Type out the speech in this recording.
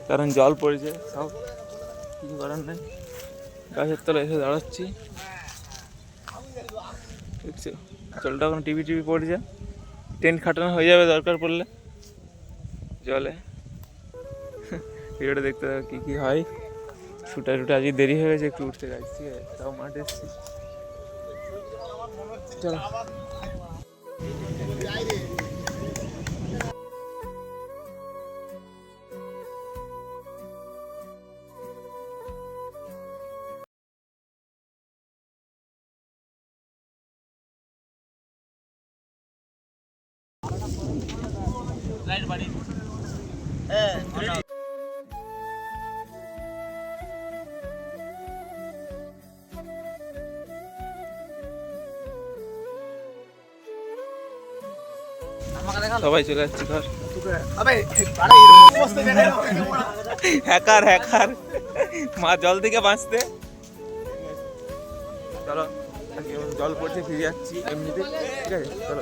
কারণ জল পড়েছে, সব কিছু করার নেই। গাছের তলায় এসে দাঁড়াচ্ছি, দেখছো জলটা এখন টিভি পড়ছে। টেন্ট খাটানো হয়ে যাবে দরকার পড়লে জলে। ভিডিওটা দেখতে হবে কী কী হয়। শুটা আজকে দেরি হয়ে গেছে একটু উঠতে গাছ থেকে, তাও মাঠে এসেছি। চলো সবাই চলে যাচ্ছি ঘর। হ্যাকার মা জল থেকে বাঁচতে। চলো জল পড়ছে, ফিরে যাচ্ছি এমনিতে, ঠিক আছে চলো।